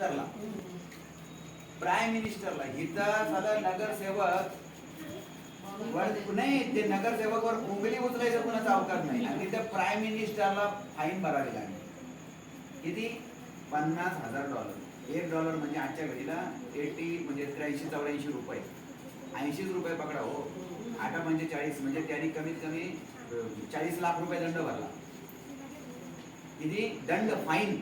मिनिस्टरला, prime मिनिस्टरला. इथं साधा नगरसेवक नाही, ते नगरसेवकवर उंगली उचलायचं कोणाचा अवकाश नाही. आणि तिथे प्राईम मिनिस्टरला फाईन भरावी लागेल. किती? $50,000. $1 म्हणजे आजच्या घडीला 80 म्हणजे 83-84 रुपये, 80 रुपये पकडा हो. 8 म्हणजे 40, म्हणजे त्यांनी कमीत कमी 40 लाख रुपये दंड भरला. किती दंड? फाईन.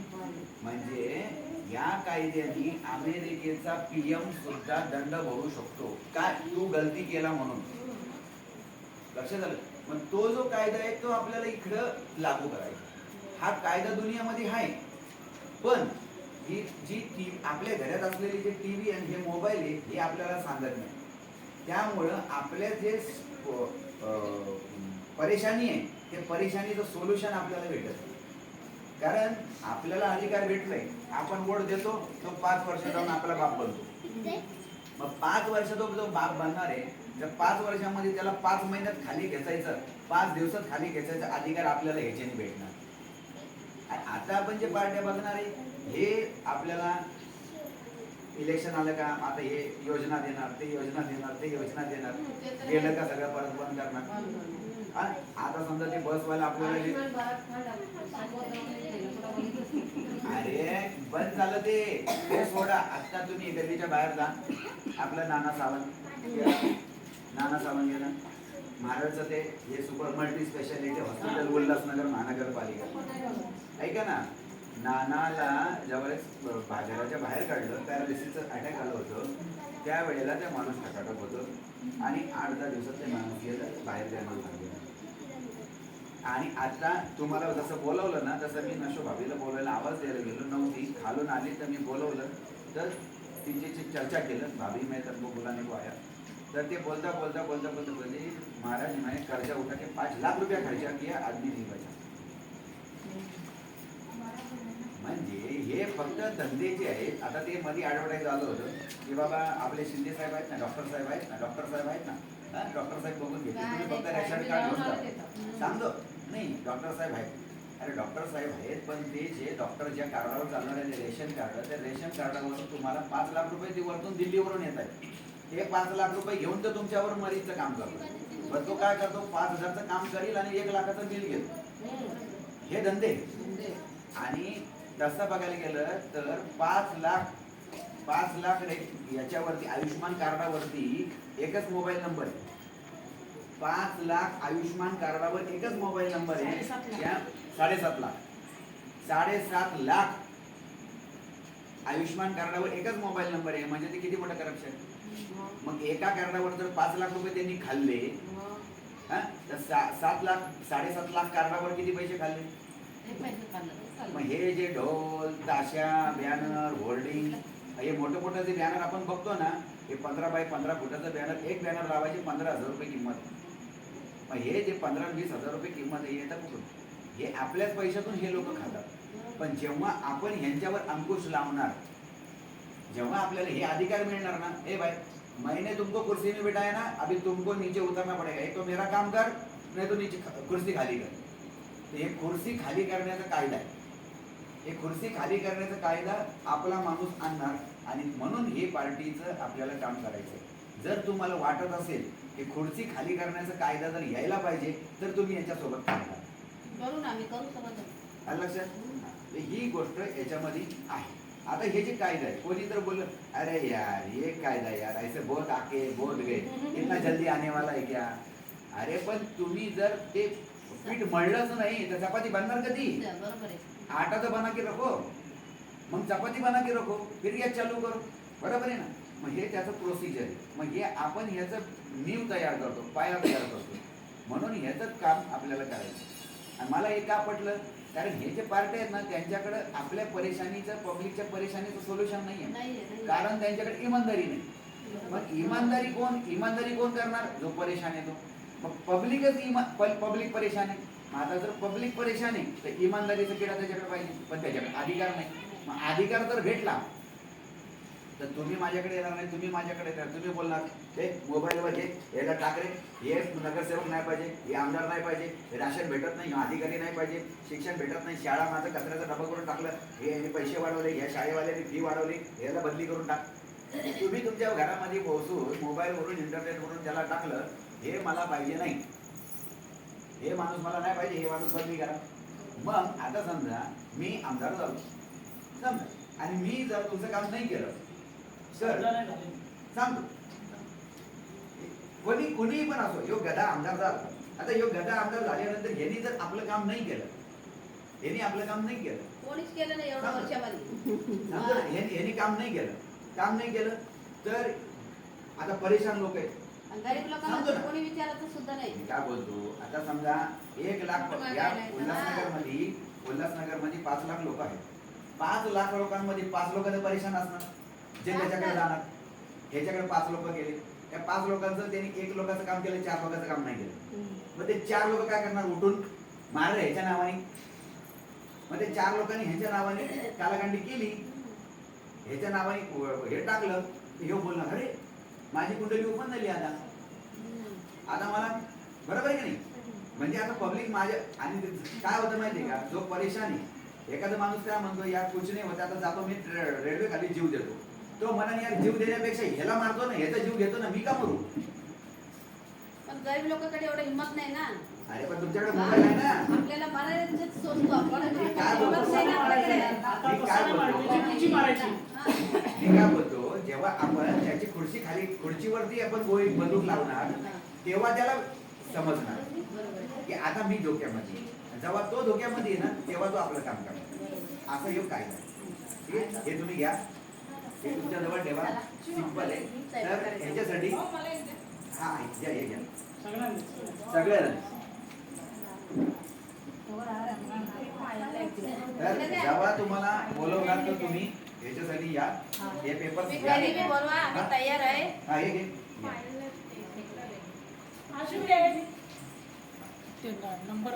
म्हणजे या कायद्याने अमेरिकेचा PM सुद्धा दंड भरू शकतो. काय? तू गलती केला म्हणून. लक्षात आलं? मग तो जो कायदा आहे तो आपल्याला इकडं लागू करायचा. हा कायदा दुनियामध्ये आहे, पण ही जी आपल्या घरात असलेली जे TV आणि हे मोबाईल आहे हे आपल्याला सांगत नाही. त्यामुळं आपल्या जे परेशानी आहे ते परेशानीचं सोल्युशन आपल्याला भेटत. कारण आपल्याला अधिकार भेटलाय, आपण वोट देतो, तो 5 वर्ष जाऊन आपला बाप बनतो. मग 5 वर्ष तो जो बाप बनणार आहे, जर 5 वर्षामध्ये त्याला 5 महिन्यात खाली घेचायचं, 5 दिवसात खाली घेचायचा अधिकार आपल्याला ह्याच्याने भेटणार. आता आपण जे पार्ट्या बघणार आहे हे आपल्याला इलेक्शन आलं का आता हे योजना देणार, ते योजना देणार, ते योजना देणार, गेलं का सगळं परत बंद करणार. आता समजा ते बसवाला आपल्याला अरे बंद झालं ते सोडा. आता तुम्ही गल्लीच्या बाहेर जा, आपलं नाना सावंत गेलं, महाराजचं ते हे super multi speciality hospital Ulhasnagar महानगरपालिका, ऐका ना. नानाला ज्यावेळेस घराच्या बाहेर काढलं, पॅरालिसिसचं अटॅक आलं होतं, त्यावेळेला त्या माणूस टकाटक होतं आणि 8-10 दिवसात ते माणूस गेलं, बाहेर जायला लागलं. आणि आता तुम्हाला जसं बोलवलं ना तसं मी नशो भाभीला बोलायला आवाज द्यायला गेलो नव्हती, खालून आली तर मी बोलवलं तर तिची चर्चा केलं. भाभी मैं तर बोलाने को आया, तर ते बोलता महाराज मैंने कर्जा उठा के 5 लाख रुपया खर्चा किया, आदमी नहीं बचा. म्हणजे हे फक्त धंदेचे आहेत. आता ते मध्ये ॲडव्हर्टाईज आलं होतं की बाबा आपले शिंदे साहेब आहेत ना, डॉक्टर साहेब आहेत ना, डॉक्टर साहेब बघून घेते, तुम्ही फक्त रेशन कार्ड घेऊन सांगतो नाही. डॉक्टर साहेब आहेत, अरे डॉक्टर साहेब आहेत, पण ते जे डॉक्टर ज्या कार्डावर चालणार आहे ते रेशन कार्ड, त्या रेशन कार्डावर तुम्हाला 5 लाख रुपये ते वरतून दिल्लीवरून येत आहेत. ते 5 लाख रुपये घेऊन तर तुमच्यावर मरीजचं काम करतो, पण तो काय करतो 5,000चं काम करील आणि 1 लाखाचं बिल घेतो. हे धंदे. आणि तसं बघायला गेलं तर 5 लाख याच्यावरती आयुष्यमान कार्डावरती एकच मोबाईल नंबर आहे. 5 लाख आयुष्यमान कार्डावर एकच मोबाईल नंबर आहे. त्या 7.5 लाख आयुष्यमान कार्डावर एकच मोबाईल नंबर आहे. म्हणजे ते किती मोठं करप्शन. मग एका कार्डावर जर 5 लाख रुपये त्यांनी खाल्ले, तर 7 लाख कार्डावर किती पैसे खाल्ले. मग हे जे ढोल ताशा बॅनर होर्डिंग, हे मोठं जे बॅनर आपण बघतो ना, हे 15 बाय 15 फुटाचं बॅनर, एक बॅनर लावायची 15,000 रुपये किंमत. मग हे जे 15-20 हजार रुपये किंमत आहे येतात कुठून. हे आपल्याच पैशातून हे लोक खातात. पण जेव्हा आपण ह्यांच्यावर अंकुश लावणार, जेव्हा आपल्याला हे अधिकार मिळणार ना, ए भाई मैंने तुमको कुर्सी में बिठाया ना, अभी तुमको नीचे उतरना पड़ेगा, एक तो मेरा काम कर, नहीं तो नीचे कुर्सी खाली कर. हे खुर्ची खाली करण्याचा कायदा आहे. हे खुर्ची खाली करण्याचा कायदा आपला माणूस आणणार. आणि म्हणून हे पार्टीचं आपल्याला काम करायचं. जर तुम्हाला वाटत असेल की खुर्ची खाली करण्याचा कायदा जर यायला पाहिजे तर तुम्ही याच्यासोबत काम करा. लक्षात ही गोष्ट याच्यामध्ये आहे. आता हे जे कायदा आहे, कोणी तर बोललं अरे यार ये कायदा यार ऐसे बहुत आके बहुत गए, इतना जल्दी आने वाला है क्या. अरे पण तुम्ही जर ते पीठ मळलंच नाही तर चपाती बनणार कधी. आटा तर बना के रखो, मग चपाती बना के रखो, फिर गॅस चालू करो. बरोबर आहे ना. मग हे त्याचं प्रोसिजर आहे. मग हे आपण ह्याचं नीव तयार करतो, पाया तयार करतो. म्हणून ह्याचंच काम आपल्याला करायचं. आणि मला हे का पटलं, कारण हे जे पार्टी आहेत ना त्यांच्याकडे आपल्या परेशानीचं, पब्लिकच्या परेशानीचं सोल्युशन नाही आहे. कारण त्यांच्याकडे इमानदारी नाही. मग इमानदारी कोण करणार, जो परेशान आहे तो. मग पब्लिक परेशान आहे. आता जर पब्लिक परेशान आहे तर इमानदारीचा किडा त्याच्याकडे पाहिजे, पण त्याच्याकडे अधिकार नाही. मग अधिकार जर भेटला तर तुम्ही माझ्याकडे येणार नाही, तुम्ही माझ्याकडे येणार, तुम्ही बोलणार ते मोबाईलवर हे याला टाक रे, हे नगरसेवक नाही पाहिजे, हे आमदार नाही पाहिजे, हे राशन भेटत नाही, अधिकारी नाही पाहिजे, शिक्षण भेटत नाही, शाळा माझं कचऱ्याचा डबा करून टाकलं, हे याने पैसे वाढवले, या शाळेवाल्याने फी वाढवली, याला बदली करून टाक. तुम्ही तुमच्या घरामध्ये पोहोचून मोबाईलवरून इंटरनेटवरून त्याला टाकलं, हे मला पाहिजे नाही, हे माणूस मला नाही पाहिजे, हे माणूस बदली करा. मग आता समजा मी आमदार झालो समजा, आणि मी जर तुमचं काम नाही केलं सर सांगतो, कोणीही पण असो, यो गधा आमदार झाला. आता यो गधा आमदार झाल्यानंतर यांनी जर आपलं काम नाही केलं, यांनी आपलं काम नाही केलं, कोणीच केलं नाही एवढ्या वर्षामध्ये, यांनी काम नाही केलं तर आता परेशान लोक आहेत. गरीब लोकांना कोणी विचारत सुद्धा नाही. मी काय बोलतो, आता समजा 1 लाख या उल्हासनगरमध्ये 5 लाख लोक आहेत. 5 लाख लोकांमध्ये 5 लोक तर परेशान असणार, जे त्याच्याकडे जाणार. ह्याच्याकडे 5 लोक गेले, त्या 5 लोकांचं त्यांनी 1 लोकांचं काम केलं, 4 लोकांचं काम नाही केलं. मग ते 4 लोक काय करणार, उठून मारले ह्याच्या नावाने. मग ते 4 लोकांनी ह्याच्या नावाने कालागांडी केली, ह्याच्या नावाने हे टाकलं, हे बोलणार अरे माझी कुंडली ओपन झाली आता मला, बरोबर आहे की नाही. म्हणजे आता पब्लिक माझ्या, आणि काय होतं माहितीये का, जो परेशान आहे, एखादा माणूस काय म्हणतो यार कुछ नाही होत, आता जातो मी रेल्वे खाली जीव देतो, तो म्हणाल यार जीव देण्यापेक्षा ह्याला मारतो ना, ह्याचा जीव घेतो ना, मी का मरू. पण गरीब लोकांकडे एवढं हिंमत नाही ना. अरे पण तुमच्याकडे मोबाईल आहे ना, आपल्याला मारायचंच सोचतो आपण. मी काय बोलतो, जेव्हा आपण त्याची खुर्चीवरती आपण बंदूक लावणार, तेव्हा त्याला समजणार की आता मी धोक्यामध्ये. जेव्हा तो धोक्यामध्ये आहे ना, तेव्हा तो आपलं काम करणार. असं योग काय ठीक आहे, हे तुम्ही घ्या, हे तुमच्या जवळ ठेवा, सिंपल आहे. तर ह्याच्यासाठी हा हे घ्या सगळ्यांना. तर जेव्हा तुम्हाला बोलवणार तर तुम्ही ह्याच्यासाठी या, हे पेपर तयार आहे. हा हे घे. नंबर